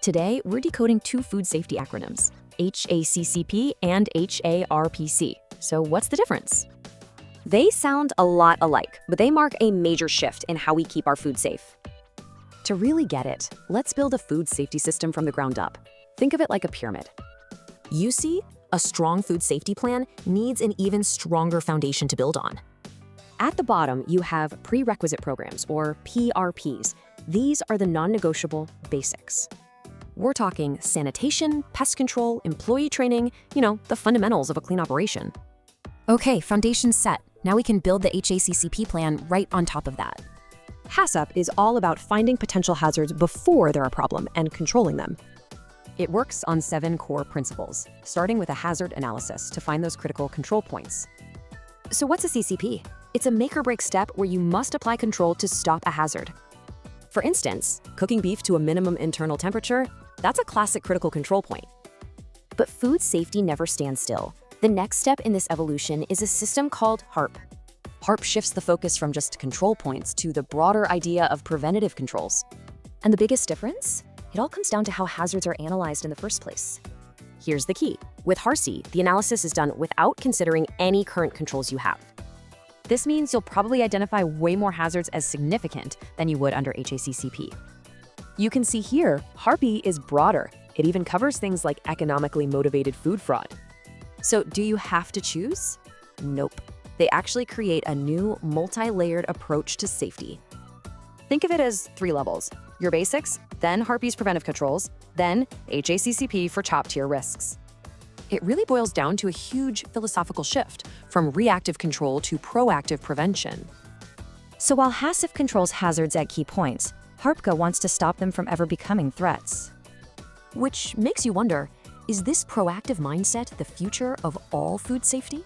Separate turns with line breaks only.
Today, we're decoding two food safety acronyms, HACCP and HARPC. So what's the difference?
They sound a lot alike, but they mark a major shift in how we keep our food safe.
To really get it, let's build a food safety system from the ground up. Think of it like a pyramid. You see, a strong food safety plan needs an even stronger foundation to build on. At the bottom, you have prerequisite programs, or PRPs. These are the non-negotiable basics. We're talking sanitation, pest control, employee training, the fundamentals of a clean operation. Okay, foundation's set. Now we can build the HACCP plan right on top of that. HACCP is all about finding potential hazards before they're a problem and controlling them. It works on 7 core principles, starting with a hazard analysis to find those critical control points. So what's a CCP? It's a make-or-break step where you must apply control to stop a hazard. For instance, cooking beef to a minimum internal temperature, that's a classic critical control point. But food safety never stands still. The next step in this evolution is a system called HARP. HARP shifts the focus from just control points to the broader idea of preventative controls. And the biggest difference? It all comes down to how hazards are analyzed in the first place. Here's the key. With HARPC, the analysis is done without considering any current controls you have. This means you'll probably identify way more hazards as significant than you would under HACCP. You can see here, HARPC is broader. It even covers things like economically motivated food fraud. So do you have to choose? Nope. They actually create a new multi-layered approach to safety. Think of it as 3 levels. Your basics, then HARPC's preventive controls, then HACCP for top-tier risks. It really boils down to a huge philosophical shift from reactive control to proactive prevention.
So while HACCP controls hazards at key points, HARPC wants to stop them from ever becoming threats.
Which makes you wonder, is this proactive mindset the future of all food safety?